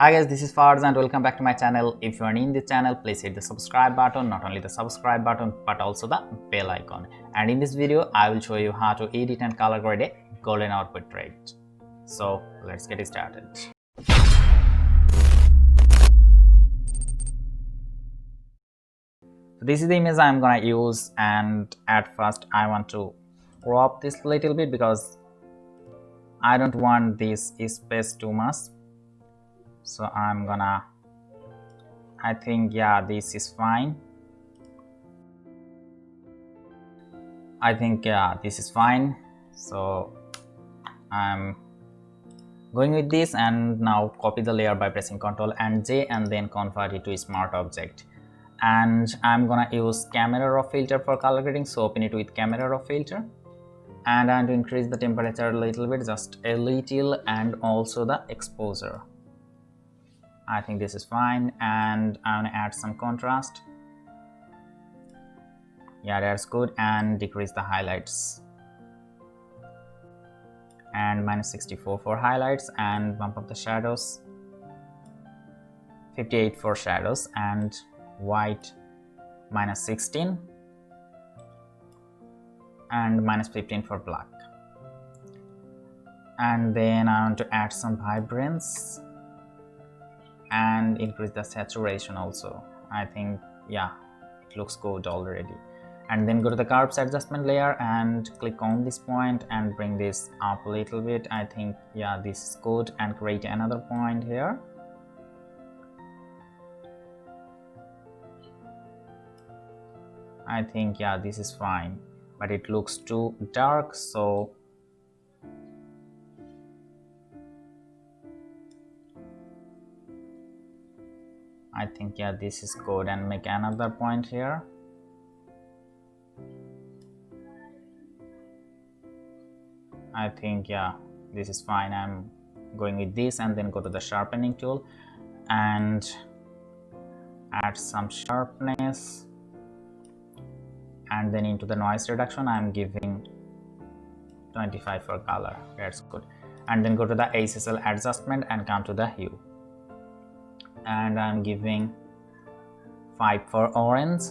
Hi guys, this is Farz and welcome back to my channel. If you are new in this channel, please hit the subscribe button, not only the subscribe button but also the bell icon. And in this video, I will show you how to edit and color grade a golden output trait. So let's get started. This is the image I'm gonna use, and at first I want to crop this a little bit because I don't want this space too much. So I think this is fine. This is fine. So I'm going with this, and now copy the layer by pressing Ctrl and J and then convert it to a smart object. And I'm gonna use camera raw filter for color grading, so open it with camera raw filter. And I'm going to increase the temperature a little bit, just a little, and also the exposure. I think this is fine, and I'm gonna add some contrast. Yeah, that's good. And decrease the highlights, and -64 for highlights, and bump up the shadows, 58 for shadows, and white -16, and -15 for black. And then I want to add some vibrance and increase the saturation also. I think it looks good already. And then go to the curves adjustment layer and click on this point and bring this up a little bit. I think this is good, and create another point here. I think this is fine, but it looks too dark, so I think this is good, and make another point here. I think this is fine. I'm going with this, and then go to the sharpening tool and add some sharpness, and then into the noise reduction I'm giving 25 for color. That's good. And then go to the SSL adjustment and come to the hue, and I'm giving 5 for orange,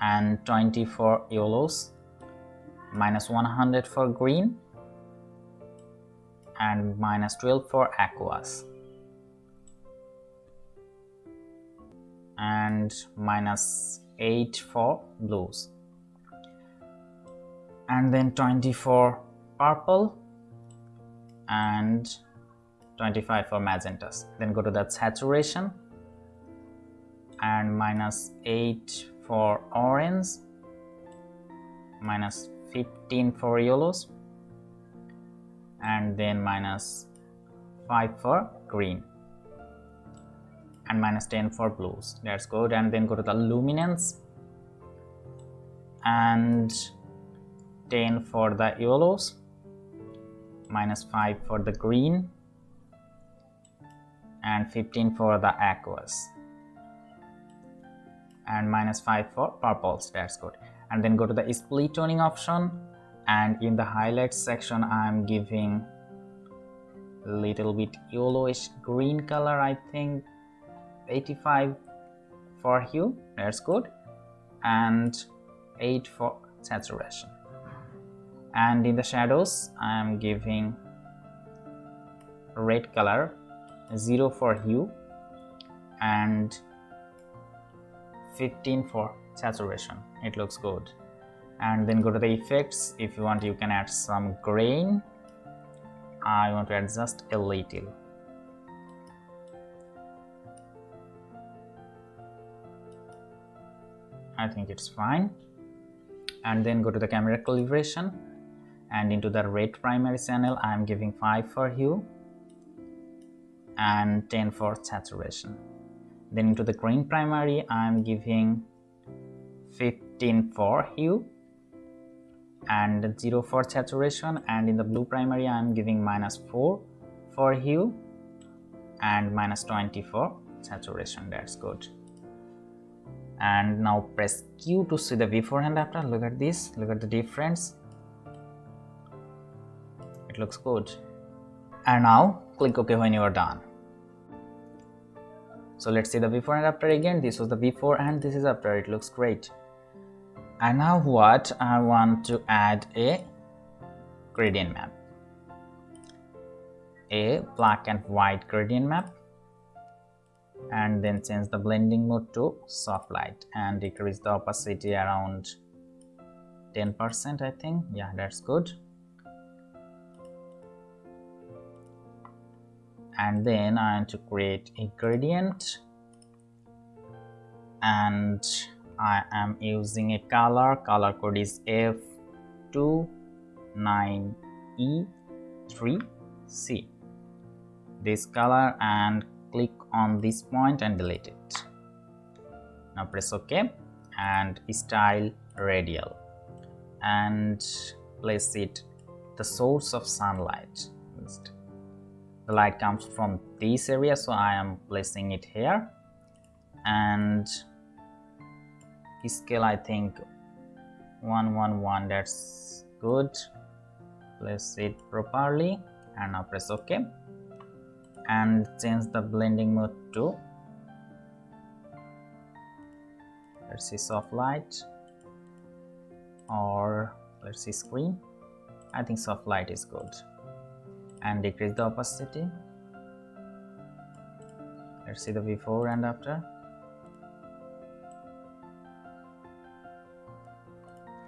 and 20 for yellows, -100 for green, and -12 for aquas, and -8 for blues, and then 20 for purple, and 25 for magentas. Then go to that saturation, and -8 for orange, -15 for yellows, and then -5 for green, and -10 for blues. That's good. And then go to the luminance, and 10 for the yellows, -5 for the green, and 15 for the aquas, and -5 for purples. That's good. And then go to the split toning option, and in the highlights section I'm giving a little bit yellowish green color. I think 85 for hue. That's good. And 8 for saturation. And in the shadows I'm giving red color, 0 for hue, and 15 for saturation. It looks good. And then go to the effects. If you want, you can add some grain. I want to adjust a little. I think it's fine. And then go to the camera calibration, and into the red primary channel I'm giving 5 for hue and 10 for saturation. Then into the green primary I'm giving 15 for hue and 0 for saturation, and in the blue primary I'm giving -4 for hue and -20 for saturation. That's good. And now press Q to see the before and after. Look at this, look at the difference. It looks good. And now click OK when you are done. So let's see the before and after again. This was the before and this is after. It looks great. And now what? I want to add a gradient map. A black and white gradient map. And then change the blending mode to soft light and decrease the opacity around 10%, I think. Yeah, that's good. And then I want to create a gradient, and I am using a color code is F29E3C, this color, and click on this point and delete it. Now press OK and style radial and place it the source of sunlight. The light comes from this area, so I am placing it here, and scale I think 111, that's good. Place it properly and now press OK and change the blending mode to, let's see, soft light, or let's see, screen. I think soft light is good. And decrease the opacity. Let's see the before and after.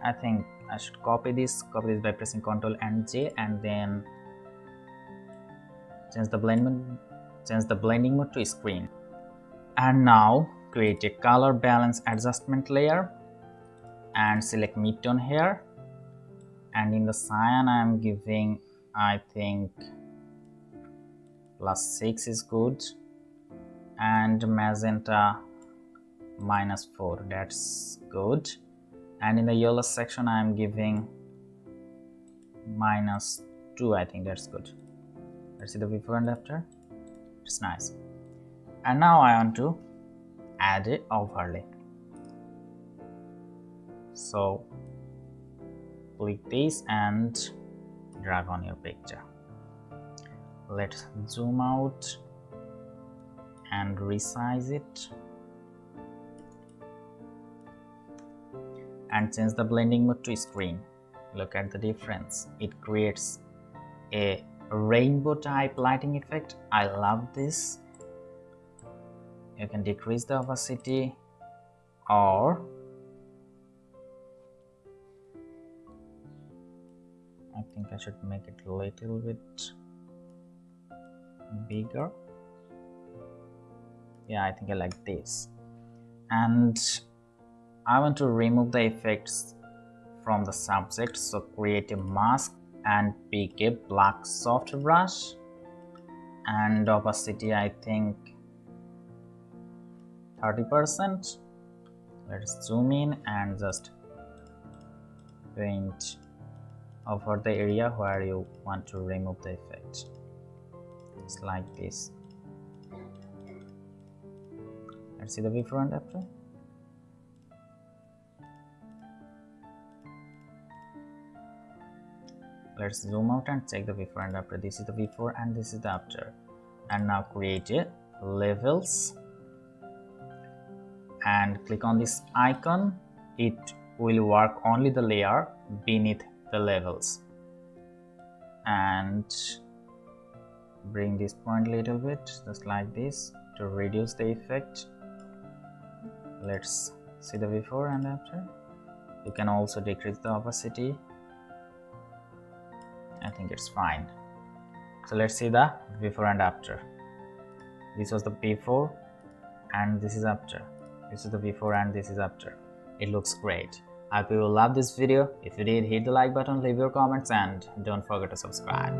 I think I should copy this by pressing Ctrl and J, and then change the blending mode to screen. And now create a color balance adjustment layer and select midtone here, and in the cyan I am giving, I think, +6 is good, and magenta -4, that's good. And in the yellow section I am giving -2, I think that's good. Let's see the before and after. It's nice. And now I want to add an overlay. So click this and drag on your picture. Let's zoom out and resize it and change the blending mode to screen. Look at the difference. It creates a rainbow type lighting effect. I love this. You can decrease the opacity, or I think I should make it a little bit bigger. Yeah, I think I like this. And I want to remove the effects from the subject, so create a mask and pick a black soft brush, and opacity I think 30%. Let's zoom in and just paint over the area where you want to remove the effect. It's like this. Let's see the before and after. Let's zoom out and check the before and after. This is the before and this is the after. And now create a levels and click on this icon. It will work only the layer beneath the levels, and bring this point a little bit, just like this, to reduce the effect. Let's see the before and after. You can also decrease the opacity. I think it's fine. So let's see the before and after. This was the before and this is after. This is the before and this is after. It looks great. I hope you will love this video. If you did, hit the like button, leave your comments, and don't forget to subscribe.